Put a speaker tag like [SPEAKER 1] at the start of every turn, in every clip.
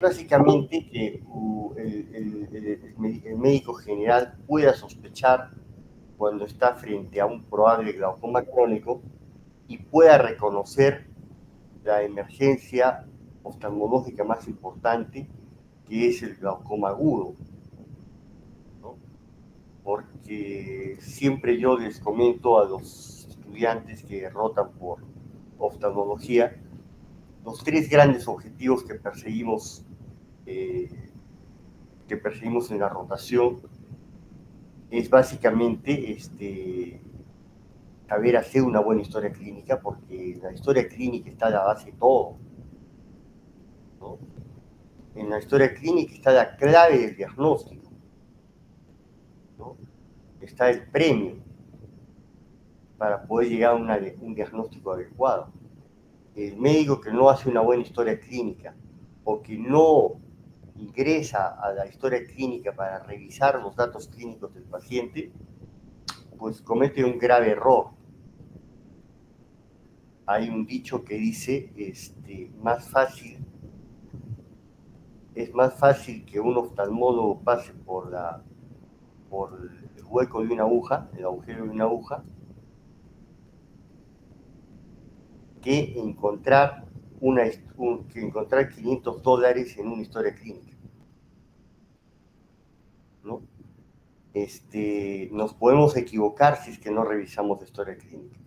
[SPEAKER 1] básicamente que el médico general pueda sospechar cuando está frente a un probable glaucoma crónico y pueda reconocer la emergencia oftalmológica más importante, que es el glaucoma agudo, ¿no? Porque siempre yo les comento a los estudiantes que rotan por oftalmología los tres grandes objetivos que perseguimos en la rotación es básicamente saber hacer una buena historia clínica, porque la historia clínica está a la base de todo, ¿no? En la historia clínica está la clave del diagnóstico, ¿no? Está el premio para poder llegar a un diagnóstico adecuado. El médico que no hace una buena historia clínica o que no ingresa a la historia clínica para revisar los datos clínicos del paciente, pues comete un grave error. Hay un dicho que dice, es más fácil que un oftalmólogo pase por el hueco de una aguja, el agujero de una aguja, que encontrar $500 en una historia clínica, ¿no? Nos podemos equivocar si es que no revisamos la historia clínica.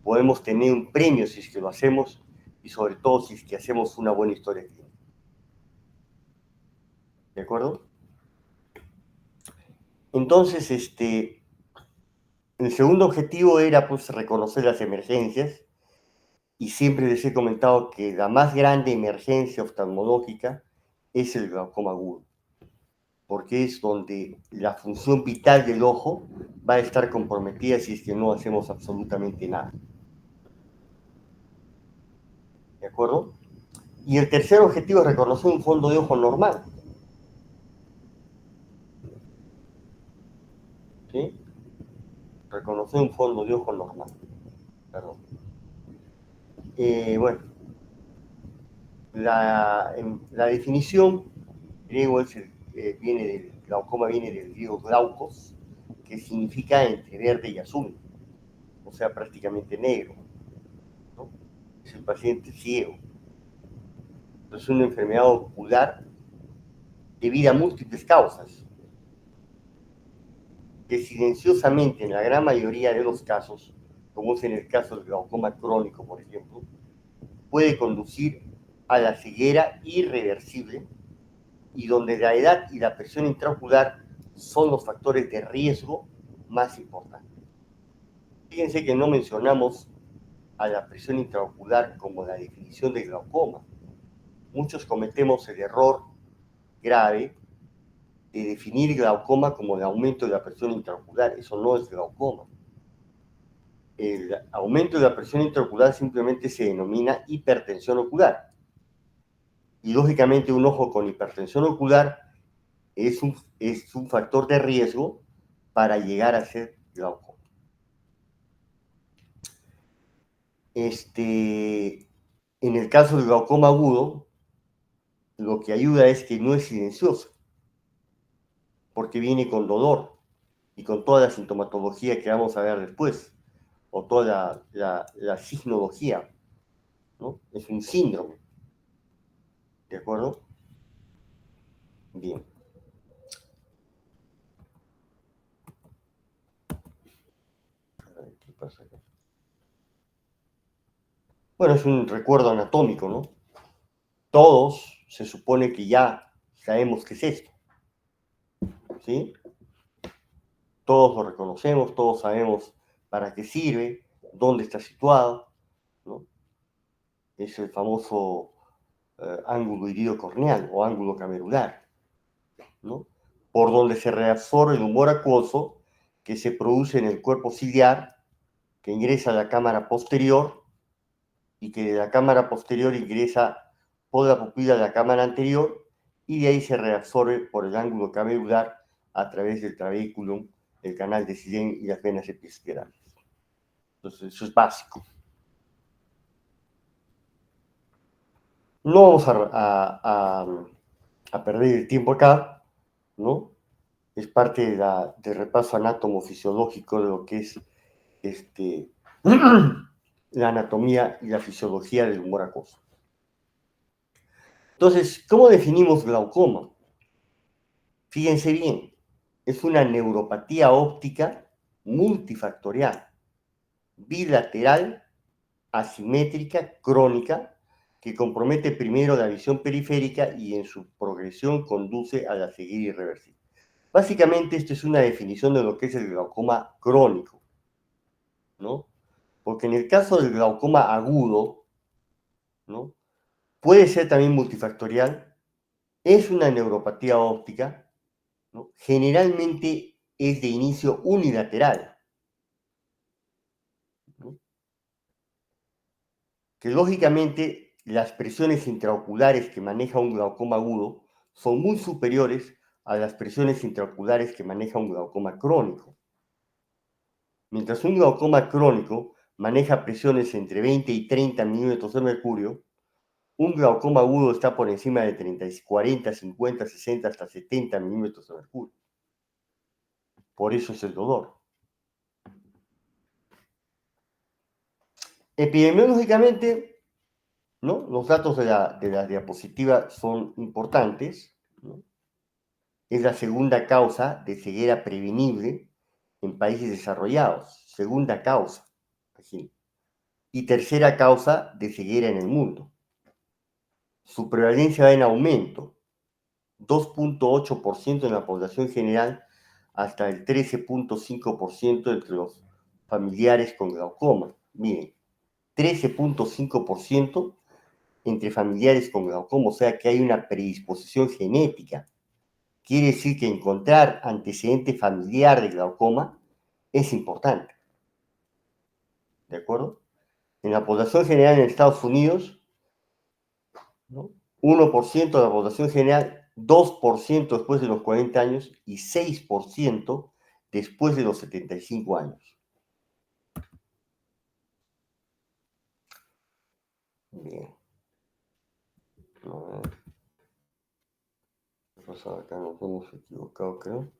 [SPEAKER 1] Podemos tener un premio si es que lo hacemos y sobre todo si es que hacemos una buena historia clínica. ¿De acuerdo? Entonces, el segundo objetivo era pues reconocer las emergencias y siempre les he comentado que la más grande emergencia oftalmológica es el glaucoma agudo, porque es donde la función vital del ojo va a estar comprometida si es que no hacemos absolutamente nada. ¿De acuerdo? Y el tercer objetivo es reconocer un fondo de ojo normal. ¿Sí? Reconocer un fondo de ojo normal. Perdón. Bueno, la definición griego viene del glaucoma, viene del griego glaukos, que significa entre verde y azul, o sea, prácticamente negro, ¿no? Es el paciente ciego. Es una enfermedad ocular debido a múltiples causas, que silenciosamente en la gran mayoría de los casos, como es en el caso del glaucoma crónico, por ejemplo, puede conducir a la ceguera irreversible y donde la edad y la presión intraocular son los factores de riesgo más importantes. Fíjense que no mencionamos a la presión intraocular como la definición de glaucoma. Muchos cometemos el error grave de definir glaucoma como el aumento de la presión intraocular. Eso no es glaucoma. El aumento de la presión intraocular simplemente se denomina hipertensión ocular. Y lógicamente un ojo con hipertensión ocular es un factor de riesgo para llegar a ser glaucoma. En el caso del glaucoma agudo, lo que ayuda es que no es silencioso, porque viene con dolor y con toda la sintomatología que vamos a ver después, o toda la signología, ¿no? Es un síndrome, ¿de acuerdo? Bien. A ver, ¿qué pasa acá? Bueno, es un recuerdo anatómico, ¿no? Todos se supone que ya sabemos qué es esto, ¿sí? Todos lo reconocemos, todos sabemos para qué sirve, dónde está situado, ¿no? Es el famoso ángulo iridocorneal o ángulo camerular, ¿no? Por donde se reabsorbe el humor acuoso que se produce en el cuerpo ciliar, que ingresa a la cámara posterior y que de la cámara posterior ingresa por la pupila a la cámara anterior y de ahí se reabsorbe por el ángulo camerular a través del trabéculum, el canal de Silén y las venas episclerales. Entonces, eso es básico. No vamos a perder el tiempo acá, ¿no? Es parte del repaso anátomo-fisiológico de lo que es este, la anatomía y la fisiología del humor acuoso. Entonces, ¿cómo definimos glaucoma? Fíjense bien, es una neuropatía óptica multifactorial, bilateral, asimétrica, crónica, que compromete primero la visión periférica y en su progresión conduce a la ceguera irreversible. Básicamente, esto es una definición de lo que es el glaucoma crónico, ¿no? Porque en el caso del glaucoma agudo, ¿no? Puede ser también multifactorial, es una neuropatía óptica, ¿no? Generalmente es de inicio unilateral, ¿no? Que lógicamente las presiones intraoculares que maneja un glaucoma agudo son muy superiores a las presiones intraoculares que maneja un glaucoma crónico. Mientras un glaucoma crónico maneja presiones entre 20 y 30 milímetros de mercurio, un glaucoma agudo está por encima de 30, 40, 50, 60, hasta 70 milímetros de mercurio. Por eso es el dolor. Epidemiológicamente, ¿no? Los datos de la diapositiva son importantes, ¿no? Es la segunda causa de ceguera prevenible en países desarrollados. Segunda causa. Así. Y tercera causa de ceguera en el mundo. Su prevalencia va en aumento. 2.8% en la población general hasta el 13.5% entre los familiares con glaucoma. Miren, 13.5% entre familiares con glaucoma, o sea que hay una predisposición genética. Quiere decir que encontrar antecedente familiar de glaucoma es importante. ¿De acuerdo? En la población general en Estados Unidos, ¿no? 1% de la población general, 2% después de los 40 años y 6% después de los 75 años. Bien. A ver. ¿Qué pasa acá? Nos hemos equivocado, creo.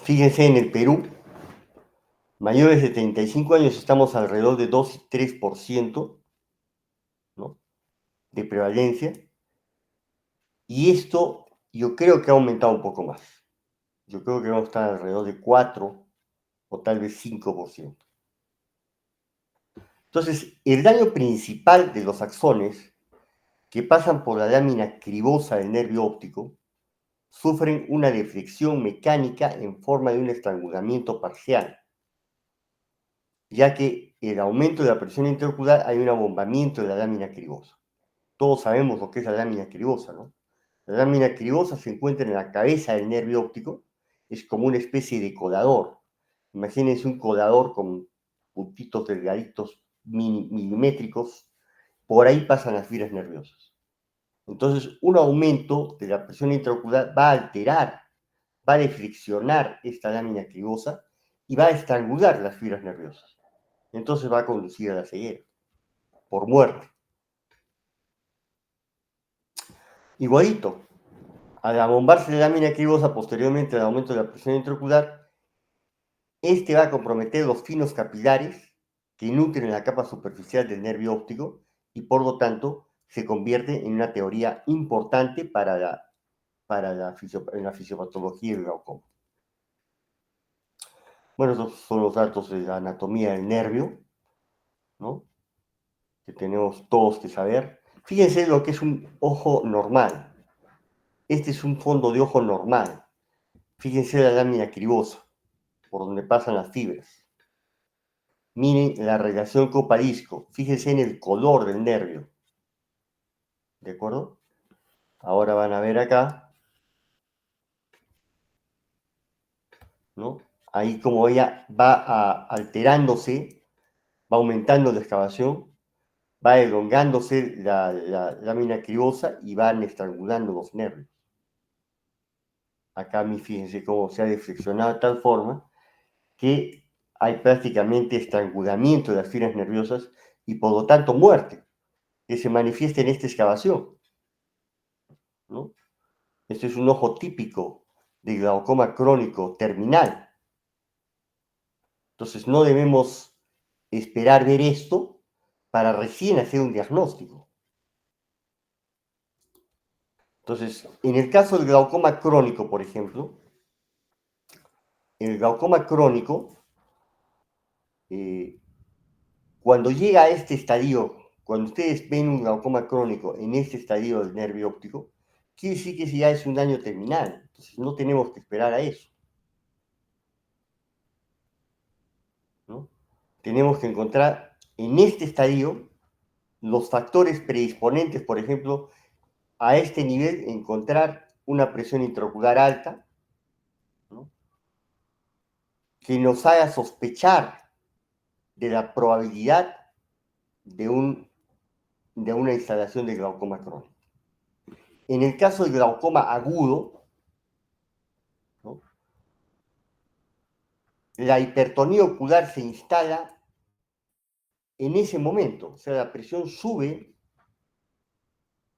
[SPEAKER 1] Fíjense, en el Perú, mayores de 35 años estamos alrededor de 2 y 3%, ¿no? De prevalencia. Y esto yo creo que ha aumentado un poco más. Yo creo que vamos a estar alrededor de 4 o tal vez 5%. Entonces, el daño principal de los axones que pasan por la lámina cribosa del nervio óptico sufren una deflexión mecánica en forma de un estrangulamiento parcial, ya que el aumento de la presión intraocular hay un abombamiento de la lámina cribosa. Todos sabemos lo que es la lámina cribosa, ¿no? La lámina cribosa se encuentra en la cabeza del nervio óptico, es como una especie de colador. Imagínense un colador con puntitos delgaditos milimétricos, por ahí pasan las fibras nerviosas. Entonces, un aumento de la presión intraocular va a alterar, va a deflexionar esta lámina cribosa y va a estrangular las fibras nerviosas. Entonces va a conducir a la ceguera, por muerte. Igualito, al abombarse la lámina cribosa posteriormente al aumento de la presión intraocular, este va a comprometer los finos capilares que nutren la capa superficial del nervio óptico y por lo tanto se convierte en una teoría importante en la fisiopatología del glaucoma. Bueno, estos son los datos de la anatomía del nervio, ¿no? Que tenemos todos que saber. Fíjense lo que es un ojo normal. Este es un fondo de ojo normal. Fíjense la lámina cribosa, por donde pasan las fibras. Miren la relación copa-disco. Fíjense en el color del nervio. ¿De acuerdo? Ahora van a ver acá, ¿no? Ahí como ella va alterándose, va aumentando la excavación, va elongándose la lámina cribosa y van estrangulando los nervios. Acá fíjense cómo se ha deflexionado de tal forma que hay prácticamente estrangulamiento de las fibras nerviosas y por lo tanto muerte, que se manifiesta en esta excavación, ¿no? Este es un ojo típico de glaucoma crónico terminal. Entonces no debemos esperar ver esto para recién hacer un diagnóstico. Entonces, en el caso del glaucoma crónico, por ejemplo, el glaucoma crónico, cuando llega a este estadio, cuando ustedes ven un glaucoma crónico en este estadio del nervio óptico, quiere decir que ese ya es un daño terminal. Entonces no tenemos que esperar a eso, ¿no? Tenemos que encontrar en este estadio los factores predisponentes, por ejemplo, a este nivel, encontrar una presión intraocular alta, ¿no? Que nos haga sospechar de la probabilidad de, de una instalación de glaucoma crónico. En el caso del glaucoma agudo, ¿no? La hipertonía ocular se instala en ese momento, o sea, la presión sube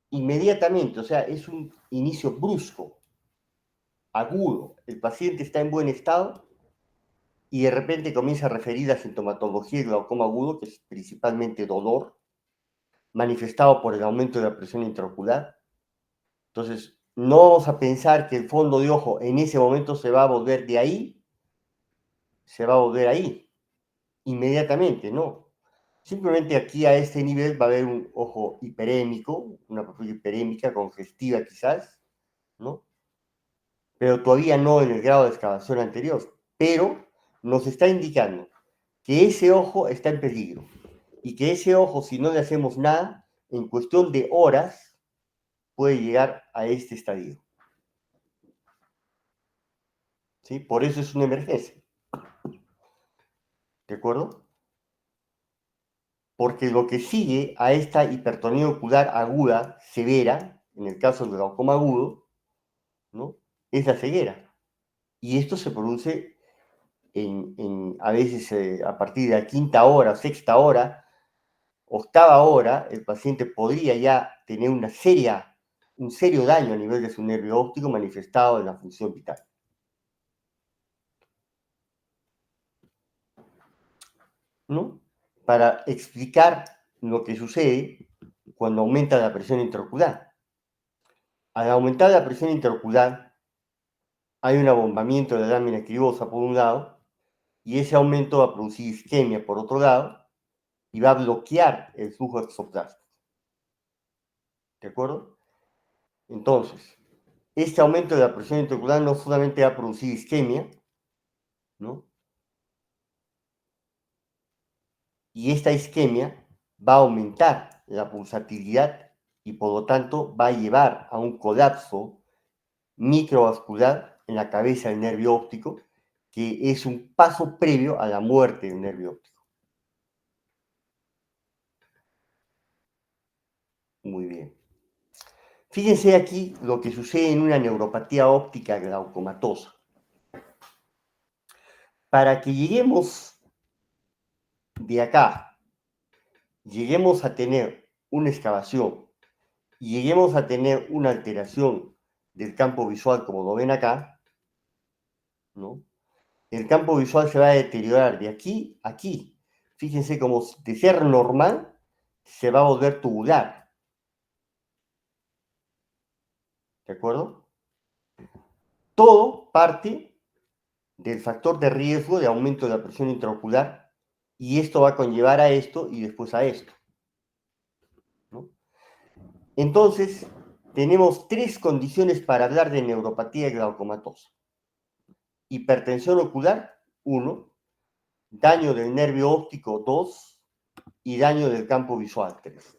[SPEAKER 1] inmediatamente, o sea, es un inicio brusco, agudo. El paciente está en buen estado y de repente comienza a referir la sintomatología del glaucoma agudo, que es principalmente dolor, manifestado por el aumento de la presión intraocular. Entonces, no vamos a pensar que el fondo de ojo en ese momento se va a volver de ahí, se va a volver ahí, inmediatamente, no. Simplemente aquí a este nivel va a haber un ojo hiperémico, una papila hiperémica, congestiva quizás, ¿no? Pero todavía no en el grado de excavación anterior. Pero nos está indicando que ese ojo está en peligro y que ese ojo, si no le hacemos nada, en cuestión de horas, puede llegar a este estadio. ¿Sí? Por eso es una emergencia. ¿De acuerdo? Porque lo que sigue a esta hipertonía ocular aguda, severa, en el caso del glaucoma agudo, ¿no? Es la ceguera. Y esto se produce a veces a partir de la quinta hora, sexta hora, octava hora, el paciente podría ya tener un serio daño a nivel de su nervio óptico manifestado en la función vital. ¿No? Para explicar lo que sucede cuando aumenta la presión intraocular. Al aumentar la presión intraocular, hay un abombamiento de la lámina cribosa por un lado, y ese aumento va a producir isquemia por otro lado, y va a bloquear el flujo exoplástico. ¿De acuerdo? Entonces, este aumento de la presión intraocular no solamente va a producir isquemia, ¿no? Y esta isquemia va a aumentar la pulsatilidad y por lo tanto va a llevar a un colapso microvascular en la cabeza del nervio óptico, que es un paso previo a la muerte del nervio óptico. Muy bien. Fíjense aquí lo que sucede en una neuropatía óptica glaucomatosa. Para que lleguemos de acá, lleguemos a tener una excavación y lleguemos a tener una alteración del campo visual como lo ven acá, ¿no? El campo visual se va a deteriorar de aquí a aquí. Fíjense como de ser normal se va a volver tubular. ¿De acuerdo? Todo parte del factor de riesgo de aumento de la presión intraocular y esto va a conllevar a esto y después a esto, ¿no? Entonces, tenemos tres condiciones para hablar de neuropatía glaucomatosa. Hipertensión ocular, 1, daño del nervio óptico, 2, y daño del campo visual, 3.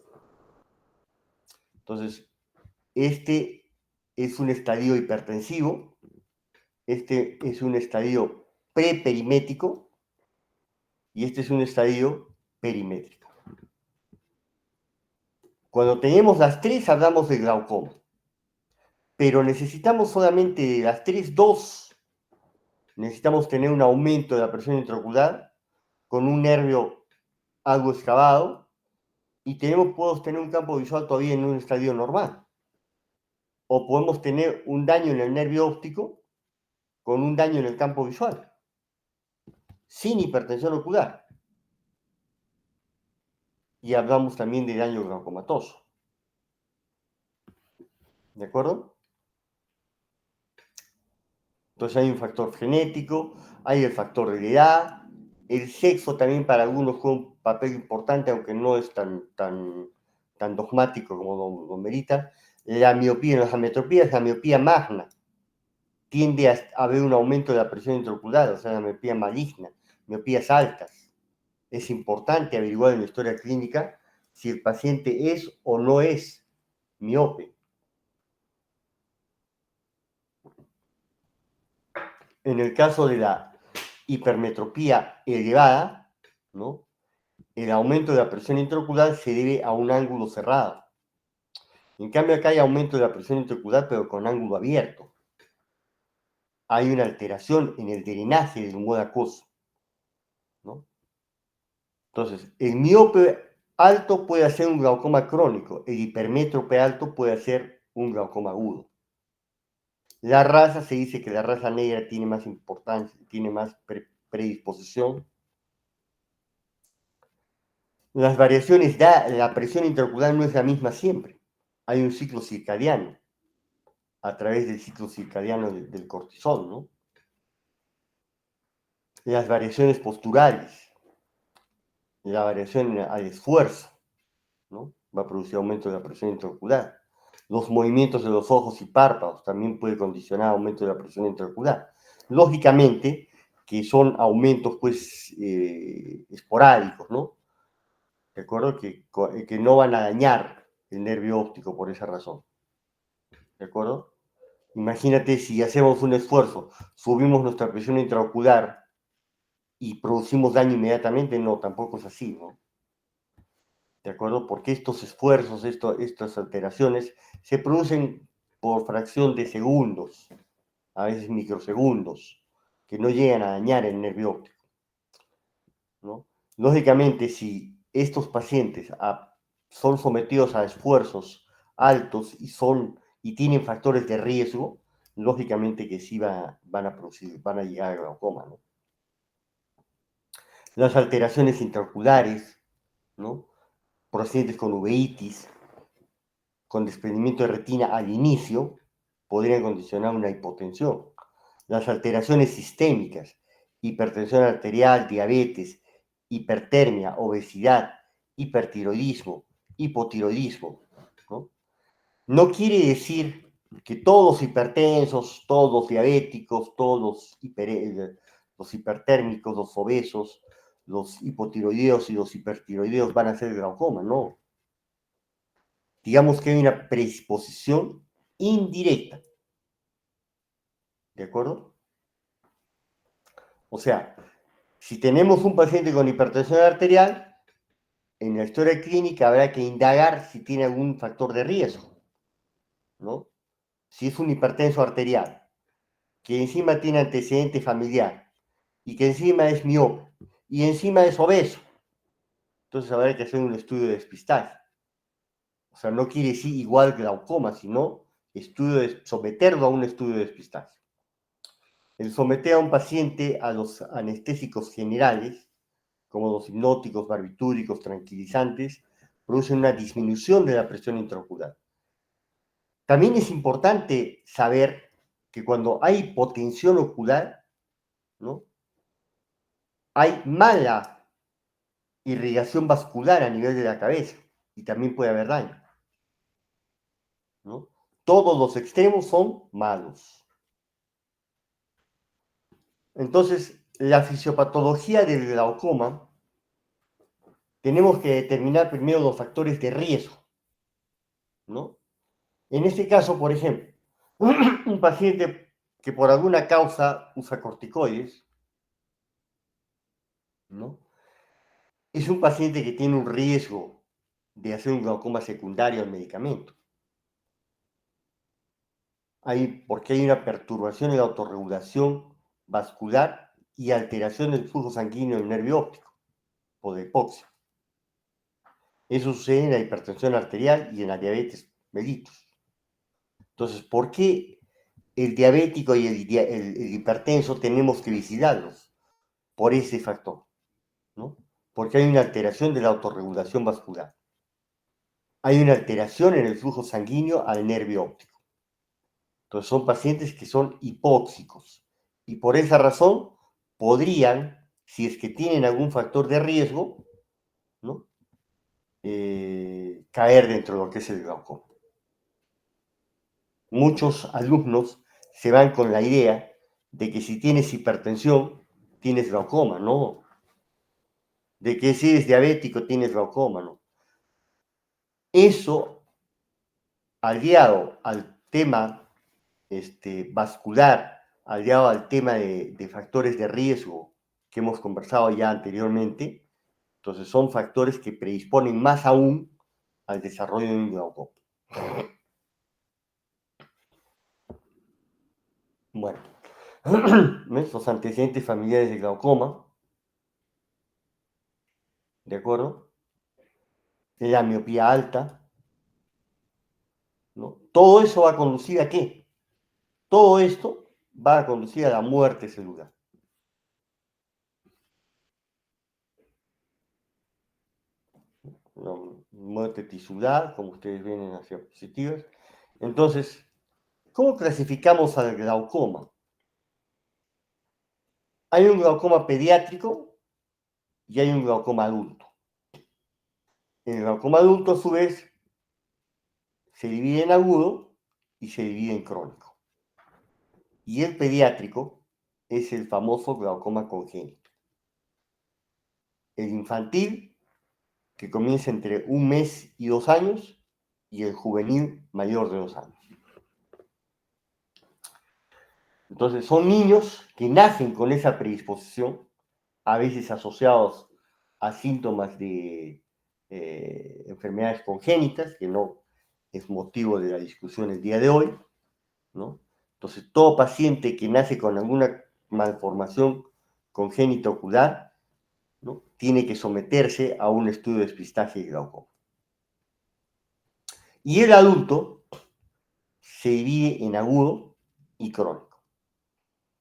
[SPEAKER 1] Entonces, este es un estadio hipertensivo, este es un estadio preperimético y este es un estadio perimétrico. Cuando tenemos las tres hablamos de glaucoma, pero necesitamos solamente de las tres, dos. Necesitamos tener un aumento de la presión intraocular con un nervio algo excavado y podemos tener un campo visual todavía en un estadio normal. O podemos tener un daño en el nervio óptico con un daño en el campo visual, sin hipertensión ocular. Y hablamos también de daño glaucomatoso. ¿De acuerdo? Entonces hay un factor genético, hay el factor de edad, el sexo también para algunos juega un papel importante, aunque no es tan dogmático como don Merita. La miopía, en las ametropías, la miopía magna tiende a haber un aumento de la presión intraocular, o sea, la miopía maligna, miopías altas. Es importante averiguar en la historia clínica si el paciente es o no es miope. En el caso de la hipermetropía elevada, ¿no? El aumento de la presión intraocular se debe a un ángulo cerrado. En cambio, acá hay aumento de la presión intraocular, pero con ángulo abierto. Hay una alteración en el drenaje del humor acuoso, ¿no? Entonces, el miope alto puede hacer un glaucoma crónico, el hipermétrope alto puede hacer un glaucoma agudo. La raza, se dice que la raza negra tiene más importancia, tiene más predisposición. Las variaciones, la presión intraocular no es la misma siempre. Hay un ciclo circadiano, a través del ciclo circadiano del cortisol, ¿no? Las variaciones posturales, la variación al esfuerzo, ¿no? Va a producir aumento de la presión intraocular. Los movimientos de los ojos y párpados también puede condicionar aumento de la presión intraocular. Lógicamente que son aumentos, pues, esporádicos, ¿no? ¿De acuerdo? Que no van a dañar el nervio óptico por esa razón. ¿De acuerdo? Imagínate si hacemos un esfuerzo, subimos nuestra presión intraocular y producimos daño inmediatamente, no, tampoco es así, ¿no? ¿De acuerdo? Porque estos esfuerzos, estas alteraciones, se producen por fracción de segundos, a veces microsegundos, que no llegan a dañar el nervio óptico, ¿no? Lógicamente, si estos pacientes son sometidos a esfuerzos altos y tienen factores de riesgo, lógicamente que sí van a llegar al glaucoma, ¿no? Las alteraciones intraoculares, ¿no? Pacientes con uveitis, con desprendimiento de retina al inicio, podrían condicionar una hipotensión. Las alteraciones sistémicas, hipertensión arterial, diabetes, hipertermia, obesidad, hipertiroidismo, hipotiroidismo, ¿no? No quiere decir que todos los hipertensos, todos los diabéticos, los hipertérmicos, los obesos, los hipotiroideos y los hipertiroideos van a ser glaucoma, no. Digamos que hay una predisposición indirecta, ¿de acuerdo? O sea, si tenemos un paciente con hipertensión arterial, en la historia clínica habrá que indagar si tiene algún factor de riesgo, ¿no? Si es un hipertenso arterial, que encima tiene antecedente familiar y que encima es miope y encima es obeso, entonces habrá que hacer un estudio de despistaje. O sea, no quiere decir igual glaucoma, sino someterlo a un estudio de despistaje. El someter a un paciente a los anestésicos generales, como los hipnóticos, barbitúricos, tranquilizantes, produce una disminución de la presión intraocular. También es importante saber que cuando hay hipotensión ocular, ¿no? Hay mala irrigación vascular a nivel de la cabeza y también puede haber daño, ¿no? Todos los extremos son malos. Entonces, la fisiopatología del glaucoma, tenemos que determinar primero los factores de riesgo, ¿no? En este caso, por ejemplo, un paciente que por alguna causa usa corticoides, ¿no? Es un paciente que tiene un riesgo de hacer un glaucoma secundario al medicamento. Porque hay una perturbación en la autorregulación vascular y alteración del flujo sanguíneo del nervio óptico. o de hipoxia. Eso sucede en la hipertensión arterial y en la diabetes mellitus. Entonces, ¿por qué el diabético y el hipertenso tenemos que vigilarlos? Por ese factor, ¿no? Porque hay una alteración de la autorregulación vascular. Hay una alteración en el flujo sanguíneo al nervio óptico. Entonces, son pacientes que son hipóxicos. Y por esa razón, podrían, si es que tienen algún factor de riesgo, ¿no? Caer dentro de lo que es el glaucoma. Muchos alumnos se van con la idea de que si tienes hipertensión, tienes glaucoma, no. De que si eres diabético, tienes glaucoma, no. Eso, aliado al tema vascular, aliado al tema de factores de riesgo que hemos conversado ya anteriormente, entonces son factores que predisponen más aún al desarrollo de un glaucoma. Bueno, nuestros antecedentes familiares de glaucoma, ¿de acuerdo? La miopía alta, ¿no? Todo eso va a conducir ¿a qué? Todo esto va a conducir a la muerte celular. Una muerte tisular, como ustedes ven en las diapositivas. Entonces, ¿cómo clasificamos al glaucoma? Hay un glaucoma pediátrico y hay un glaucoma adulto. El glaucoma adulto, a su vez, se divide en agudo y se divide en crónico. Y el pediátrico es el famoso glaucoma congénito. El infantil, que comienza entre 1 mes y 2 años, y el juvenil mayor de 2 años. Entonces, son niños que nacen con esa predisposición, a veces asociados a síntomas de enfermedades congénitas, que no es motivo de la discusión el día de hoy, ¿no? Entonces, todo paciente que nace con alguna malformación congénita ocular, ¿no? Tiene que someterse a un estudio de despistaje de glaucoma. Y el adulto se divide en agudo y crónico.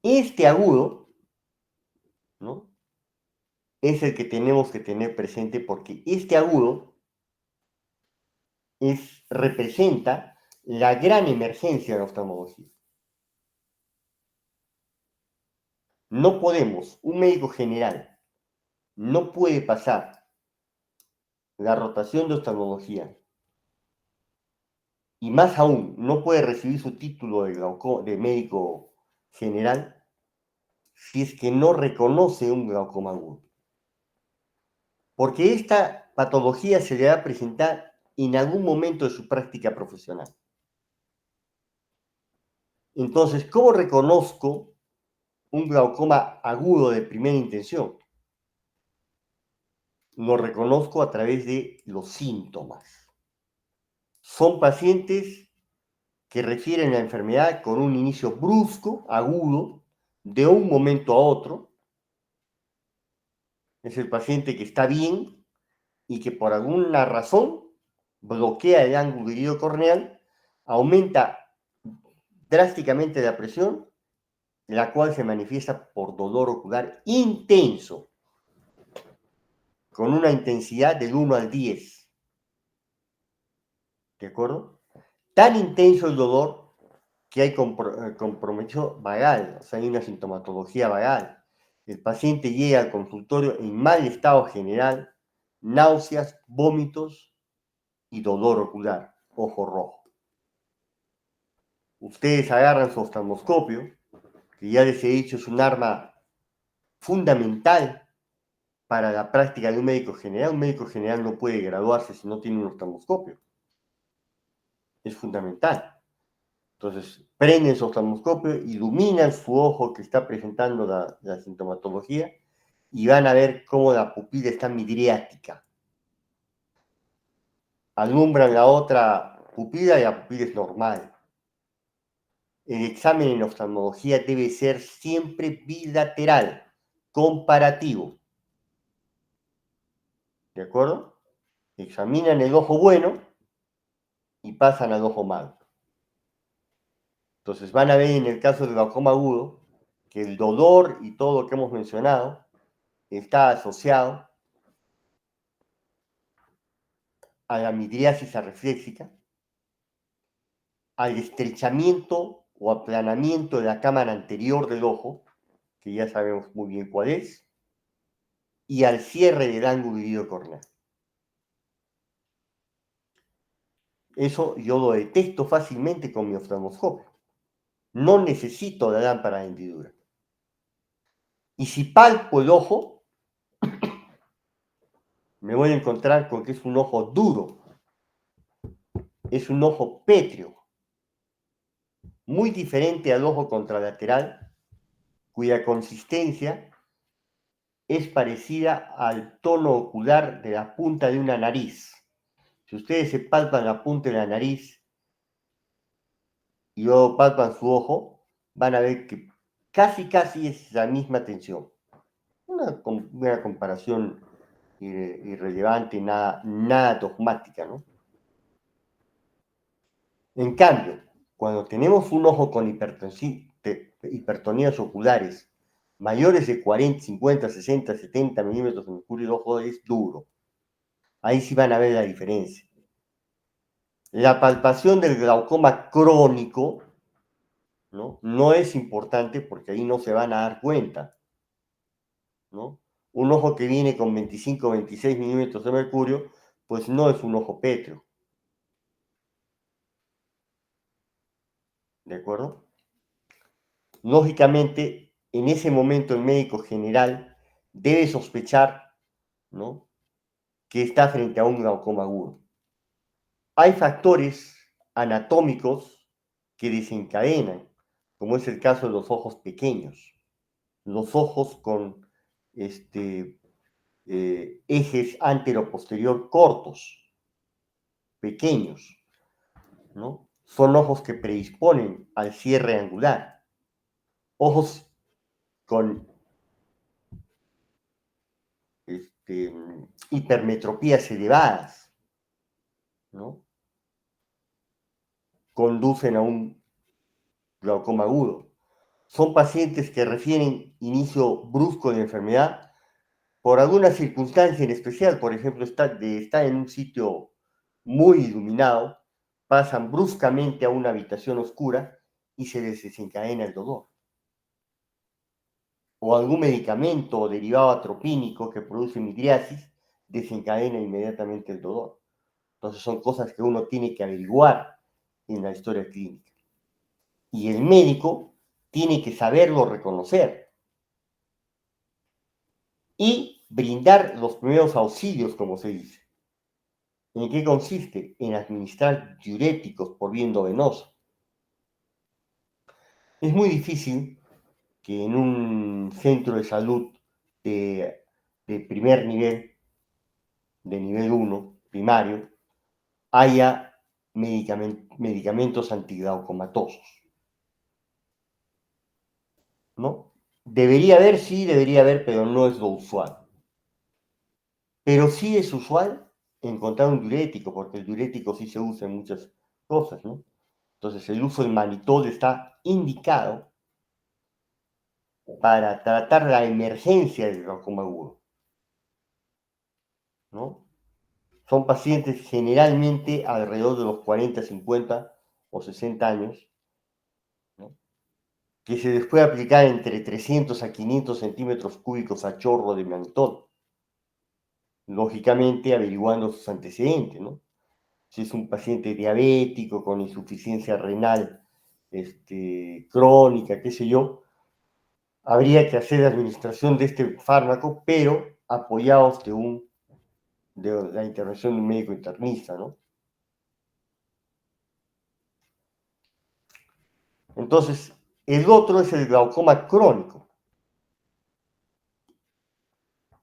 [SPEAKER 1] Este agudo, ¿no? Es el que tenemos que tener presente porque este agudo representa la gran emergencia de la oftalmología. No podemos, un médico general no puede pasar la rotación de oftalmología y más aún no puede recibir su título de médico general si es que no reconoce un glaucoma agudo. Porque esta patología se le va a presentar en algún momento de su práctica profesional. Entonces, ¿cómo reconozco un glaucoma agudo de primera intención? Lo reconozco a través de los síntomas. Son pacientes que refieren la enfermedad con un inicio brusco, agudo, de un momento a otro. Es el paciente que está bien y que por alguna razón bloquea el ángulo iliocorneal, aumenta drásticamente la presión, la cual se manifiesta por dolor ocular intenso, con una intensidad del 1 al 10. ¿De acuerdo? Tan intenso el dolor que hay compromiso vagal, o sea, hay una sintomatología vagal. El paciente llega al consultorio en mal estado general, náuseas, vómitos y dolor ocular, ojo rojo. Ustedes agarran su oftalmoscopio, que ya les he dicho es un arma fundamental para la práctica de un médico general. Un médico general no puede graduarse si no tiene un oftalmoscopio. Es fundamental. Entonces, prenden su oftalmoscopio, iluminan su ojo que está presentando la sintomatología y van a ver cómo la pupila está midriática. Alumbran la otra pupila y la pupila es normal. El examen en oftalmología debe ser siempre bilateral, comparativo. ¿de acuerdo? Examinan el ojo bueno y pasan al ojo malo. Entonces van a ver en el caso del glaucoma agudo que el dolor y todo lo que hemos mencionado está asociado a la midriasis arefléxica, al estrechamiento o aplanamiento de la cámara anterior del ojo, que ya sabemos muy bien cuál es, y al cierre del ángulo iridocorneal. Eso yo lo detecto fácilmente con mi oftalmoscopio. No necesito la lámpara de hendidura. Y si palpo el ojo, me voy a encontrar con que es un ojo duro, es un ojo pétreo, muy diferente al ojo contralateral, cuya consistencia es parecida al tono ocular de la punta de una nariz. Si ustedes se palpan la punta de la nariz y luego palpan su ojo, van a ver que casi es la misma tensión. Una comparación irrelevante, nada dogmática, ¿no? En cambio, cuando tenemos un ojo con hipertonías oculares mayores de 40, 50, 60, 70 milímetros de mercurio, el ojo es duro. Ahí sí van a ver la diferencia. La palpación del glaucoma crónico, no es importante porque ahí no se van a dar cuenta, ¿no? Un ojo que viene con 25 26 milímetros de mercurio, pues no es un ojo pétreo, ¿de acuerdo? Lógicamente, en ese momento el médico general debe sospechar, ¿no?, que está frente a un glaucoma agudo. Hay factores anatómicos que desencadenan, como es el caso de los ojos pequeños, los ojos con ejes antero-posterior cortos, pequeños, ¿no? Son ojos que predisponen al cierre angular. Ojos con hipermetropías elevadas, ¿no?, conducen a un glaucoma agudo. Son pacientes que refieren inicio brusco de enfermedad por alguna circunstancia en especial, por ejemplo, de estar en un sitio muy iluminado, pasan bruscamente a una habitación oscura y se les desencadena el dolor. O algún medicamento o derivado atropínico que produce midriasis desencadena inmediatamente el dolor. Entonces son cosas que uno tiene que averiguar en la historia clínica. Y el médico tiene que saberlo reconocer y brindar los primeros auxilios, como se dice. ¿En qué consiste? En administrar diuréticos por vía endovenosa. Es muy difícil que en un centro de salud de primer nivel, de nivel 1, primario, haya medicamentos antiglaucomatosos, ¿no? Debería haber, sí, debería haber, pero no es lo usual. Pero sí es usual encontrar un diurético, porque el diurético sí se usa en muchas cosas, ¿no? Entonces el uso del manitol está indicado para tratar la emergencia del glaucoma agudo, ¿no? Son pacientes generalmente alrededor de los 40, 50 o 60 años, ¿no?, que se les puede aplicar entre 300 a 500 centímetros cúbicos a chorro de manitol, lógicamente averiguando sus antecedentes, ¿no? Si es un paciente diabético con insuficiencia renal crónica, qué sé yo, habría que hacer la administración de este fármaco, pero apoyados de la intervención de un médico internista, ¿no? Entonces, el otro es el glaucoma crónico,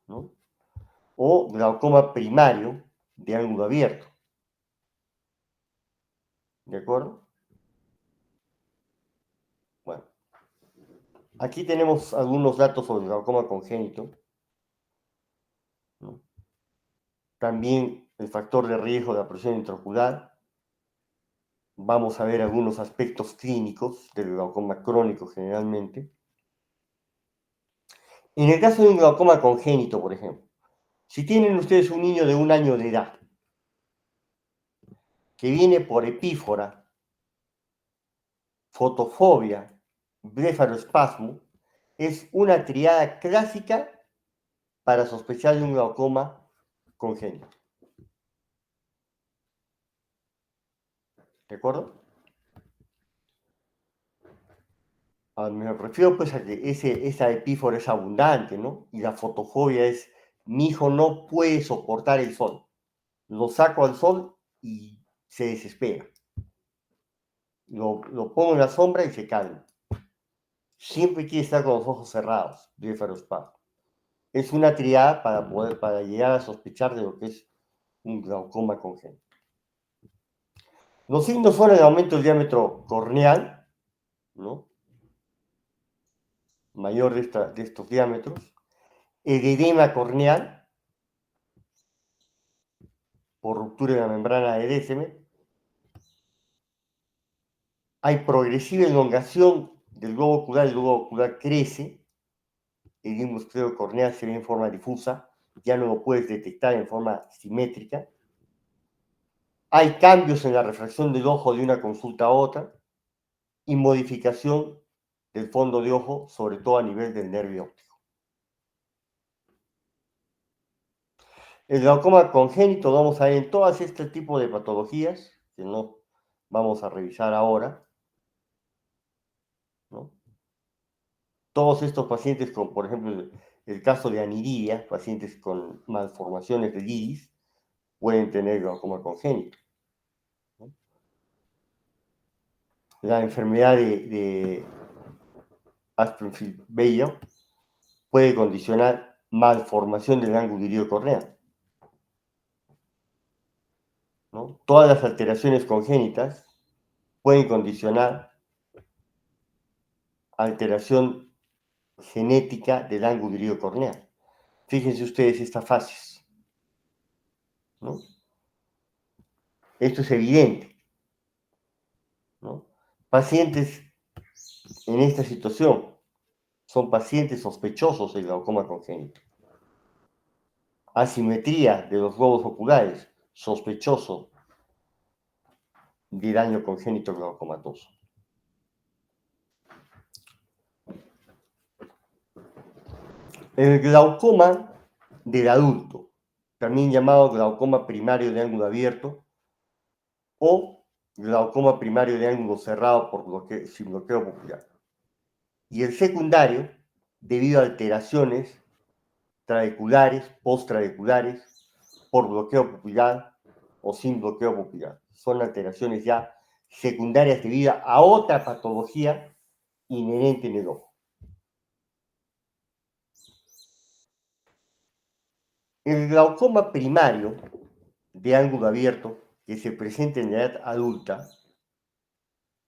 [SPEAKER 1] ¿no?, o glaucoma primario de ángulo abierto, ¿de acuerdo? Bueno, aquí tenemos algunos datos sobre el glaucoma congénito, ¿no? también el factor de riesgo de la presión intraocular. Vamos a ver algunos aspectos clínicos del glaucoma crónico generalmente. En el caso de un glaucoma congénito, por ejemplo, si tienen ustedes un niño de 1 año de edad que viene por epífora, fotofobia, blefaroespasmo, es una triada clásica para sospechar de un glaucoma congénito. ¿De acuerdo? Me refiero pues a que esa epífora es abundante, ¿no? Y la fotofobia es, mi hijo no puede soportar el sol. Lo saco al sol y se desespera. Lo pongo en la sombra y se calma. Siempre quiere estar con los ojos cerrados, blefaroespasmo. Es una triada para llegar a sospechar de lo que es un glaucoma congénito. Los signos son el aumento del diámetro corneal, ¿no? Mayor de estos diámetros, el edema corneal por ruptura de la membrana de Descemet, hay progresiva elongación del globo ocular, el globo ocular crece, el limbo esclerocorneal se ve en forma difusa, ya no lo puedes detectar en forma simétrica. Hay cambios en la refracción del ojo de una consulta a otra y modificación del fondo de ojo, sobre todo a nivel del nervio óptico. El glaucoma congénito lo vamos a ver en todas este tipo de patologías, que no vamos a revisar ahora, ¿no? Todos estos pacientes con, por ejemplo, el caso de aniridia, pacientes con malformaciones del iris, pueden tener glaucoma congénito, ¿no? La enfermedad de Aspenfield-Bayer puede condicionar malformación del ángulo iliocorneal, ¿no? Todas las alteraciones congénitas pueden condicionar alteración genética del ángulo iliocorneal. Fíjense ustedes estas fases, ¿no? Esto es evidente, ¿no? Pacientes en esta situación son pacientes sospechosos de glaucoma congénito. Asimetría de los globos oculares, sospechoso de daño congénito glaucomatoso. El glaucoma del adulto, también llamado glaucoma primario de ángulo abierto o glaucoma primario de ángulo cerrado sin bloqueo pupilar. Y el secundario, debido a alteraciones trabeculares, posttrabeculares, por bloqueo pupilar o sin bloqueo pupilar. Son alteraciones ya secundarias debido a otra patología inherente en el ojo. El glaucoma primario de ángulo abierto, que se presenta en la edad adulta,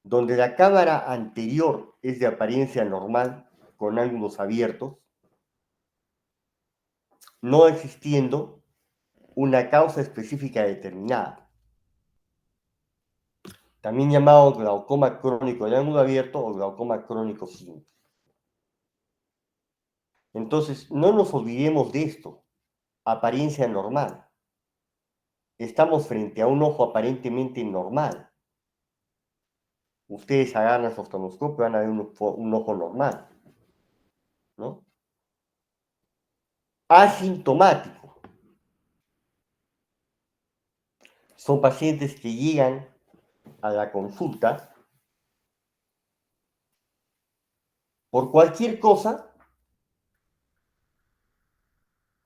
[SPEAKER 1] donde la cámara anterior es de apariencia normal, con ángulos abiertos, no existiendo una causa específica determinada, también llamado glaucoma crónico de ángulo abierto o glaucoma crónico simple. Entonces, no nos olvidemos de esto, apariencia normal. Estamos frente a un ojo aparentemente normal. Ustedes agarran su oftalmoscopio y van a ver un ojo normal, ¿no? Asintomático. Son pacientes que llegan a la consulta por cualquier cosa,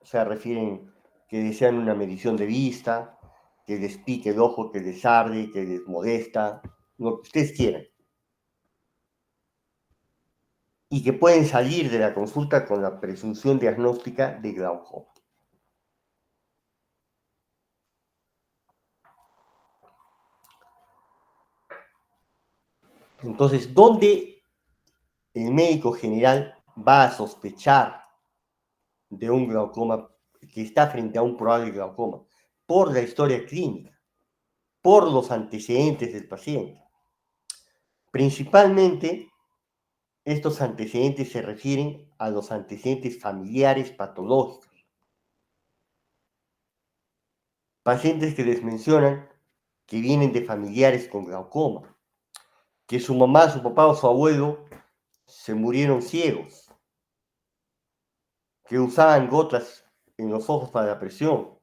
[SPEAKER 1] se refieren que desean una medición de vista, que les pique el ojo, que les arde, que les molesta, lo que ustedes quieran. Y que pueden salir de la consulta con la presunción diagnóstica de glaucoma. Entonces, ¿dónde el médico general va a sospechar de un glaucoma, que está frente a un probable glaucoma? por la historia clínica, por los antecedentes del paciente. Principalmente, estos antecedentes se refieren a los antecedentes familiares patológicos. Pacientes que les mencionan que vienen de familiares con glaucoma, que su mamá, su papá o su abuelo se murieron ciegos, que usaban gotas en los ojos para la presión.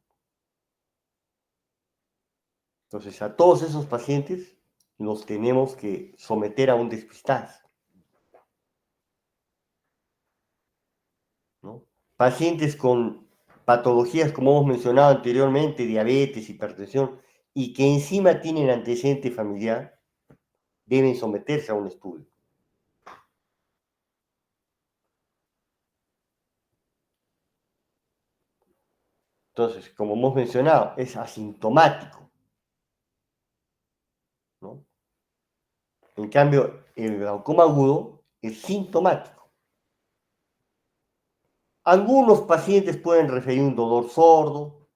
[SPEAKER 1] Entonces, a todos esos pacientes los tenemos que someter a un despistaje, ¿no? Pacientes con patologías, como hemos mencionado anteriormente, diabetes, hipertensión, y que encima tienen antecedente familiar, deben someterse a un estudio. Entonces, como hemos mencionado, es asintomático, ¿no? En cambio, el glaucoma agudo es sintomático. Algunos pacientes pueden referir un dolor sordo,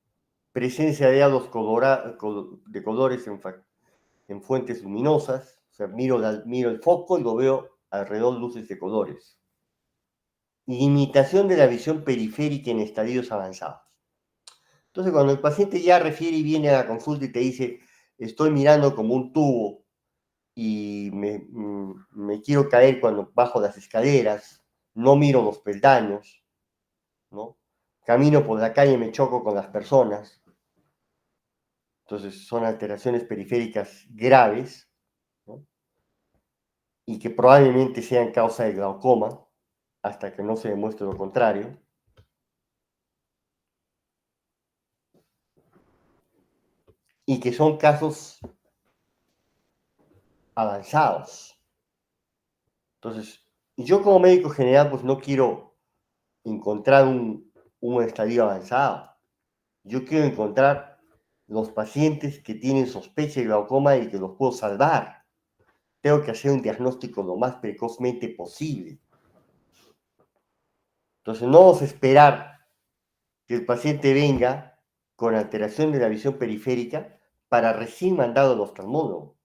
[SPEAKER 1] presencia de halos de colores en fuentes luminosas, o sea, miro el foco y lo veo alrededor luces de colores. Limitación de la visión periférica en estadios avanzados. Entonces, cuando el paciente ya refiere y viene a la consulta y te dice, estoy mirando como un tubo y me quiero caer cuando bajo las escaleras, no miro los peldaños, ¿no? Camino por la calle y me choco con las personas. Entonces, son alteraciones periféricas graves, ¿no? Y que probablemente sean causa de glaucoma, hasta que no se demuestre lo contrario. Y que son casos avanzados. Entonces, yo como médico general, pues no quiero encontrar un estadio avanzado. Yo quiero encontrar los pacientes que tienen sospecha de glaucoma y que los puedo salvar. Tengo que hacer un diagnóstico lo más precozmente posible. Entonces, no vamos a esperar que el paciente venga con alteración de la visión periférica para recién mandado al oftalmólogo.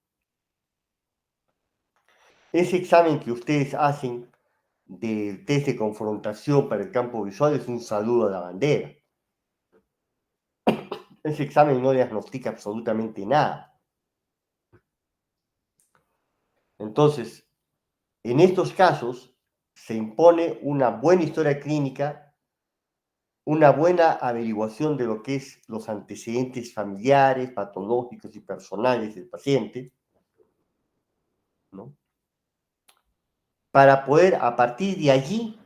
[SPEAKER 1] Ese examen que ustedes hacen del test de confrontación para el campo visual es un saludo a la bandera. Ese examen no diagnostica absolutamente nada. Entonces, en estos casos, se impone una buena historia clínica, una buena averiguación de lo que es los antecedentes familiares, patológicos y personales del paciente, ¿no? Para poder a partir de allí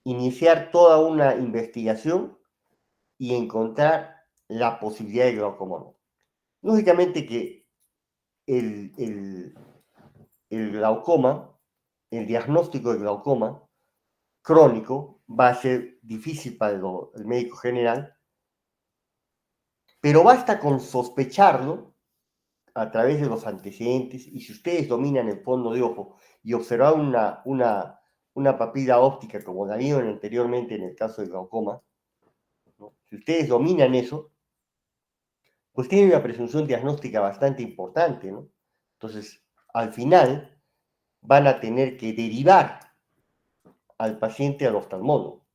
[SPEAKER 1] iniciar toda una investigación y encontrar la posibilidad de glaucoma. Lógicamente que el, el, el glaucoma, el diagnóstico de glaucoma crónico va a ser difícil para el médico general, pero basta con sospecharlo a través de los antecedentes, y si ustedes dominan el fondo de ojo y observan una papila óptica como la vieron anteriormente en el caso del glaucoma, ¿no? Si ustedes dominan eso, pues tienen una presunción diagnóstica bastante importante, ¿no? Entonces, al final, van a tener que derivar al paciente al oftalmólogo.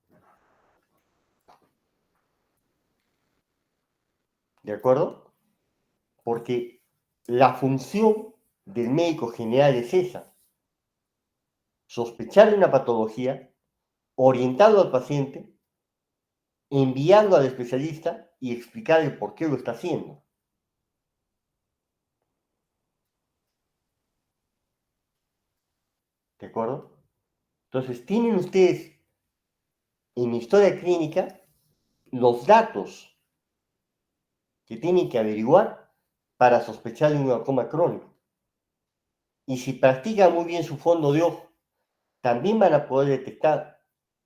[SPEAKER 1] ¿De acuerdo? Porque la función del médico general es esa: sospechar de una patología, orientarlo al paciente, enviarlo al especialista y explicarle por qué lo está haciendo. ¿De acuerdo? Entonces, tienen ustedes en historia clínica los datos que tienen que averiguar para sospechar de un glaucoma crónico. Y si practican muy bien su fondo de ojo, también van a poder detectar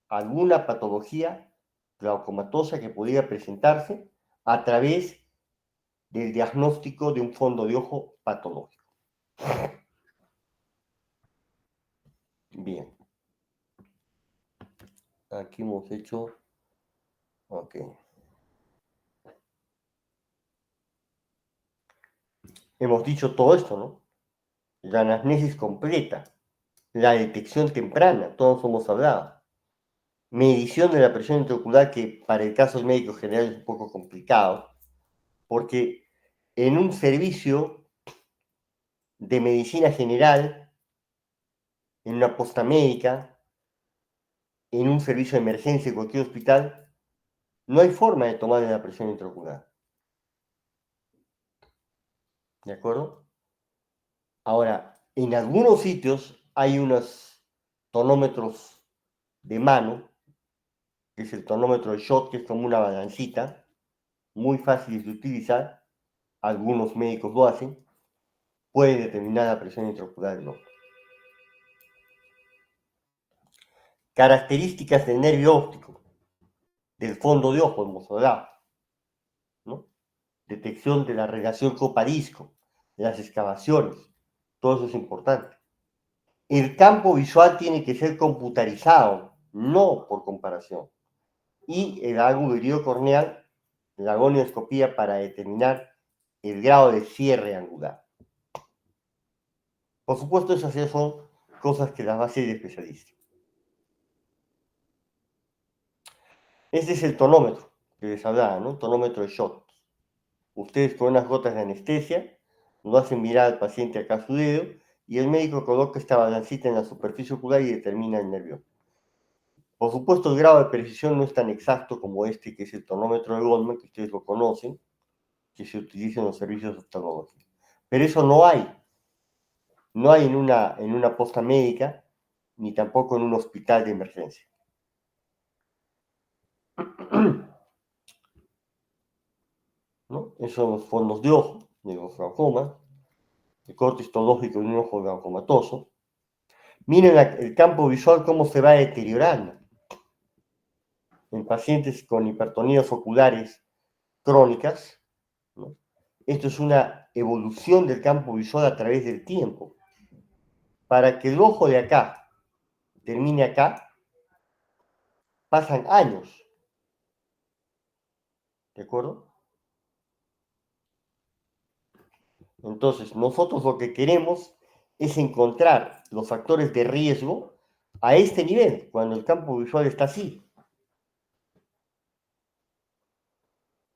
[SPEAKER 1] alguna patología glaucomatosa que pudiera presentarse a través del diagnóstico de un fondo de ojo patológico. Bien, aquí hemos hecho, ok. Hemos dicho todo esto, ¿no? La anamnesis completa, la detección temprana, todos hemos hablado. Medición de la presión intraocular, que para el caso médico general es un poco complicado, porque en un servicio de medicina general, en una posta médica, en un servicio de emergencia en cualquier hospital, no hay forma de tomar la presión intraocular. ¿De acuerdo? Ahora, en algunos sitios hay unos tonómetros de mano, que es el tonómetro de Schott, que es como una balancita, muy fácil de utilizar, algunos médicos lo hacen, puede determinar la presión intraocular del ojo. Características del nervio óptico, del fondo de ojo, hemos hablado, ¿no? Detección de la relación copa-disco, las excavaciones, todo eso es importante. El campo visual tiene que ser computarizado, no por comparación. Y el ángulo corneal, la gonioscopía para determinar el grado de cierre angular. Por supuesto, esas ya son cosas que las va a hacer el especialista. Este es el tonómetro que les hablaba, ¿no? Tonómetro de Schott. Ustedes con unas gotas de anestesia lo hacen mirar al paciente acá a su dedo y el médico coloca esta balancita en la superficie ocular y determina el nervio. Por supuesto, el grado de precisión no es tan exacto como este, que es el tonómetro de Goldman, que ustedes lo conocen, que se utiliza en los servicios oftalmológicos. Pero eso no hay. No hay en una posta médica, ni tampoco en un hospital de emergencia. ¿No? Esos son los fondos de ojo, de los glaucomas, el corte histológico de un ojo glaucomatoso. Miren el campo visual cómo se va deteriorando en pacientes con hipertonías oculares crónicas, ¿no? Esto es una evolución del campo visual a través del tiempo. Para que el ojo de acá termine acá, pasan años, ¿de acuerdo? Entonces, nosotros lo que queremos es encontrar los factores de riesgo a este nivel, cuando el campo visual está así.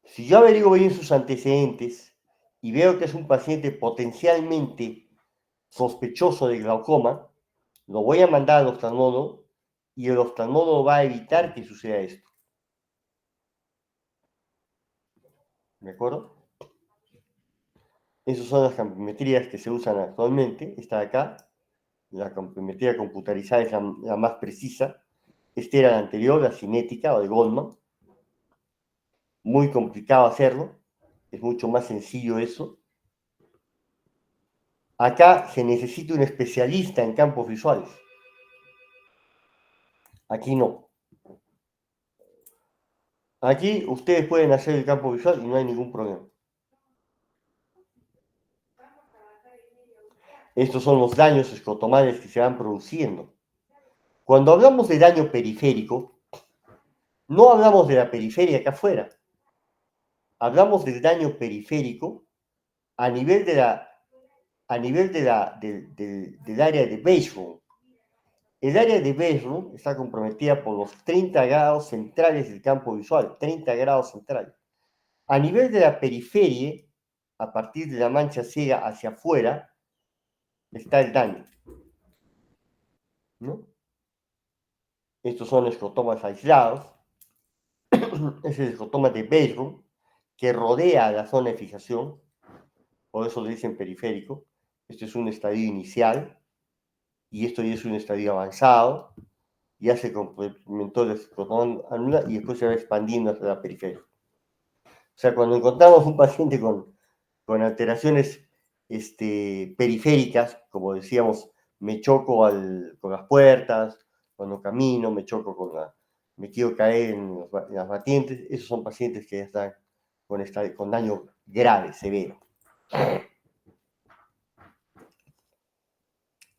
[SPEAKER 1] Si yo averiguo bien sus antecedentes y veo que es un paciente potencialmente sospechoso de glaucoma, lo voy a mandar al oftalmólogo y el oftalmólogo va a evitar que suceda esto. ¿De acuerdo? Esas son las campimetrías que se usan actualmente. Esta de acá, la campimetría computarizada es la más precisa. Esta era la anterior, la cinética o de Goldman. Muy complicado hacerlo. Es mucho más sencillo eso. Acá se necesita un especialista en campos visuales. Aquí no. Aquí ustedes pueden hacer el campo visual y no hay ningún problema. Estos son los daños escrotomales que se van produciendo. Cuando hablamos de daño periférico, no hablamos de la periferia acá afuera. Hablamos del daño periférico a nivel, del área de Baseroom. El área de Baseroom está comprometida por los 30 grados centrales del campo visual, 30 grados centrales. A nivel de la periferia, a partir de la mancha ciega hacia afuera, está el daño, ¿no? Estos son escrotomas aislados. Es el escrotoma de Baseroom, que rodea la zona de fijación, por eso le dicen periférico. Este es un estadio inicial, y esto ya es un estadio avanzado, ya se complementó el escrotoma anular y después se va expandiendo hacia la periferia. O sea, cuando encontramos un paciente con alteraciones periféricas, como decíamos, me choco con las puertas, cuando camino, me quiero caer en las batientes, esos son pacientes que ya están con daño grave, severo.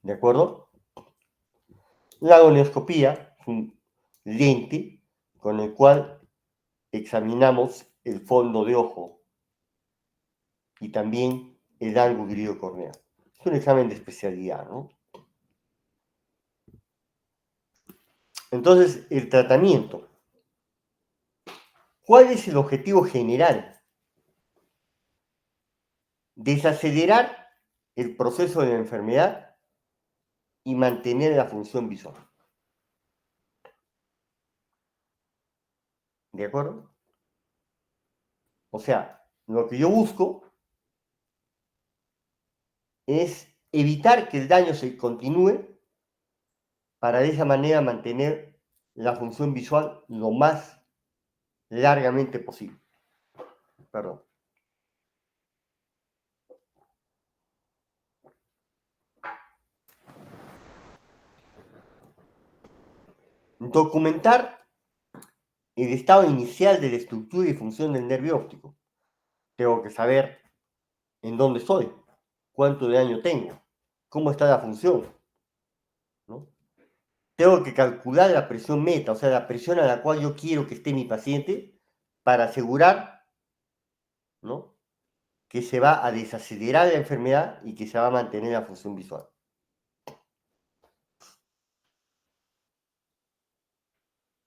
[SPEAKER 1] ¿De acuerdo? La gonioscopía es un lente con el cual examinamos el fondo de ojo y también el ángulo iridocorneal. Es un examen de especialidad, ¿no? Entonces, el tratamiento. ¿Cuál es el objetivo general? Desacelerar el proceso de la enfermedad y mantener la función visual. ¿De acuerdo? O sea, lo que yo busco es evitar que el daño se continúe para de esa manera mantener la función visual lo más largamente posible. Perdón. Documentar el estado inicial de la estructura y función del nervio óptico. Tengo que saber en dónde estoy, cuánto de daño tengo, cómo está la función, ¿no? Tengo que calcular la presión meta, o sea, la presión a la cual yo quiero que esté mi paciente para asegurar, ¿no?, que se va a desacelerar la enfermedad y que se va a mantener la función visual.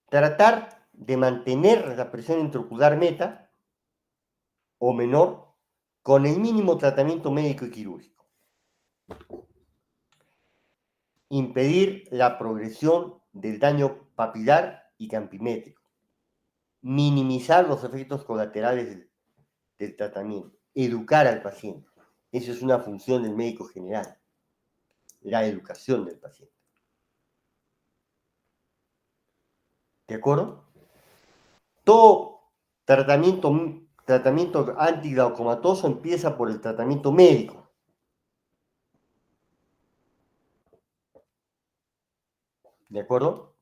[SPEAKER 1] Tratar de mantener la presión intraocular meta o menor con el mínimo tratamiento médico y quirúrgico. Impedir la progresión del daño papilar y campimétrico. Minimizar los efectos colaterales del tratamiento. Educar al paciente. Esa es una función del médico general. La educación del paciente. ¿De acuerdo? Todo tratamiento antiglaucomatoso empieza por el tratamiento médico. ¿De acuerdo?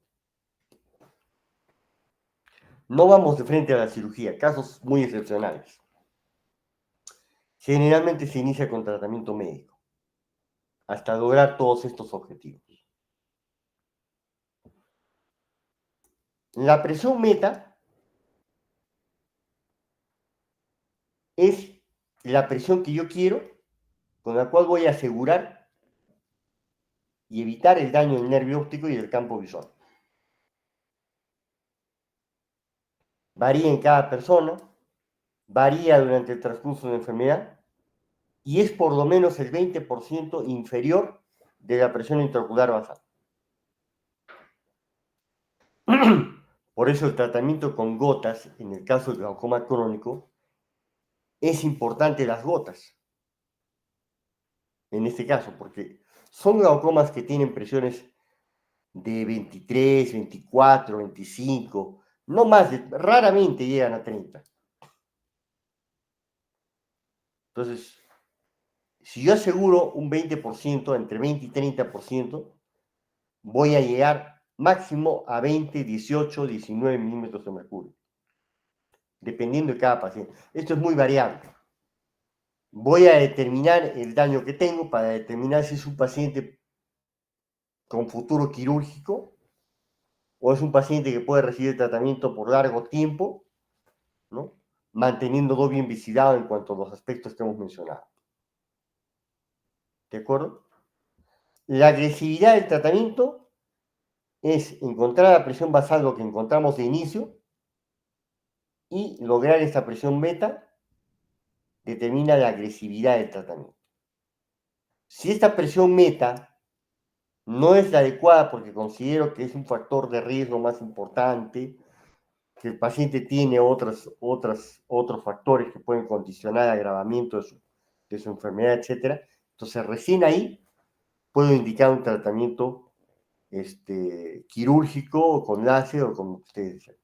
[SPEAKER 1] No vamos de frente a la cirugía, casos muy excepcionales. Generalmente se inicia con tratamiento médico, hasta lograr todos estos objetivos. La presión meta es la presión que yo quiero, con la cual voy a asegurar y evitar el daño del nervio óptico y del campo visual. Varía en cada persona, varía durante el transcurso de la enfermedad y es por lo menos el 20% inferior de la presión intraocular basal. Por eso el tratamiento con gotas, en el caso del glaucoma crónico, es importante las gotas, en este caso, porque son glaucomas que tienen presiones de 23, 24, 25, no más, raramente llegan a 30. Entonces, si yo aseguro un 20%, entre 20 y 30%, voy a llegar máximo a 20, 18, 19 milímetros de mercurio, dependiendo de cada paciente. Esto es muy variable. Voy a determinar el daño que tengo para determinar si es un paciente con futuro quirúrgico o es un paciente que puede recibir tratamiento por largo tiempo, ¿no?, manteniéndolo bien vigilado en cuanto a los aspectos que hemos mencionado. ¿De acuerdo? La agresividad del tratamiento es encontrar la presión basal, lo que encontramos de inicio, y lograr esta presión meta determina la agresividad del tratamiento. Si esta presión meta no es la adecuada porque considero que es un factor de riesgo más importante, que el paciente tiene otros factores que pueden condicionar el agravamiento de su enfermedad, etc. Entonces, recién ahí puedo indicar un tratamiento quirúrgico o con láser o como ustedes dicen.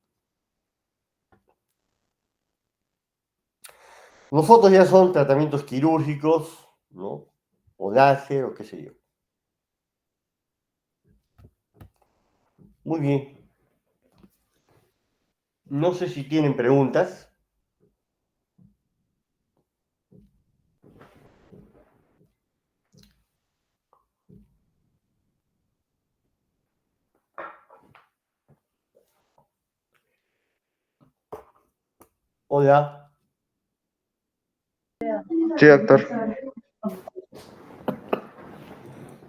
[SPEAKER 1] Los otros ya son tratamientos quirúrgicos, ¿no?, o láser o qué sé yo. Muy bien. No sé si tienen preguntas. Hola.
[SPEAKER 2] Sí, doctor.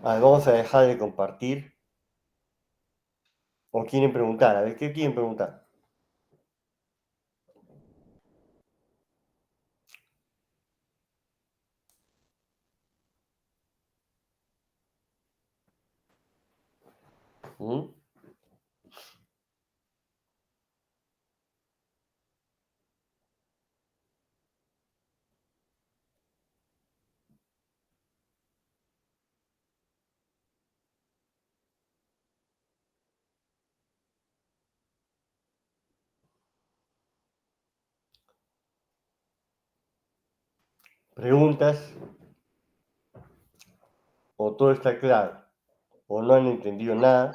[SPEAKER 1] A ver, vamos a dejar de compartir. ¿O quieren preguntar? A ver, ¿qué quieren preguntar? ¿Mm? ¿Preguntas? ¿O todo está claro? ¿O no han entendido nada?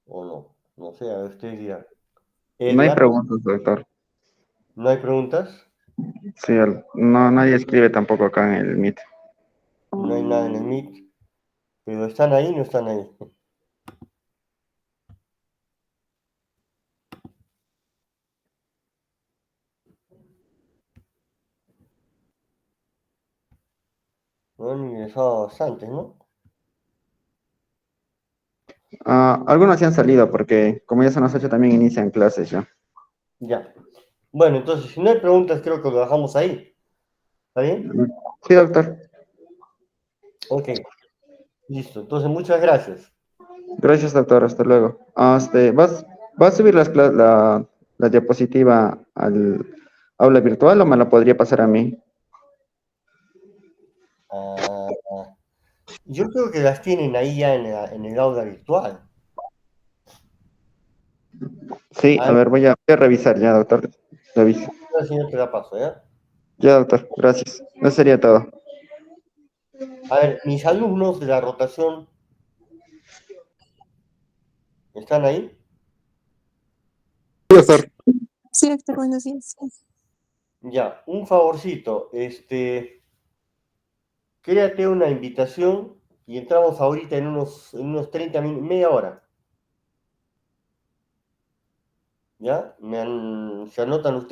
[SPEAKER 1] ¿O no? No sé, a ver, ustedes dirán.
[SPEAKER 2] No hay
[SPEAKER 1] Edgar,
[SPEAKER 2] preguntas, doctor.
[SPEAKER 1] ¿no hay preguntas?
[SPEAKER 2] Sí, no, nadie escribe tampoco acá en el Meet.
[SPEAKER 1] No hay nada en el Meet. ¿Pero están ahí o no están ahí? No han ingresado bastantes, ¿no?
[SPEAKER 2] Algunos sí han salido porque como ya son las 8 también inician clases ya.
[SPEAKER 1] Ya. Bueno, entonces, si no hay preguntas, creo que lo dejamos ahí. ¿Está bien?
[SPEAKER 2] Sí, doctor.
[SPEAKER 1] Ok, listo. Entonces, muchas gracias.
[SPEAKER 2] Gracias, doctor. Hasta luego. ¿Vas a subir la diapositiva al aula virtual o me la podría pasar a mí?
[SPEAKER 1] Ah, yo creo que las tienen ahí ya en el aula virtual.
[SPEAKER 2] Sí,
[SPEAKER 1] A
[SPEAKER 2] a
[SPEAKER 1] ver,
[SPEAKER 2] ver, voy a revisar ya, doctor. Reviso.
[SPEAKER 1] si no te la paso, ¿ya?
[SPEAKER 2] Ya, doctor. Gracias. Eso sería todo.
[SPEAKER 1] A ver, mis alumnos de la rotación, ¿están ahí?
[SPEAKER 2] Sí, doctor.
[SPEAKER 3] Sí, doctor, buenos días.
[SPEAKER 1] Ya, un favorcito, créate una invitación y entramos ahorita en unos 30 minutos, media hora, ¿ya? Se anotan ustedes.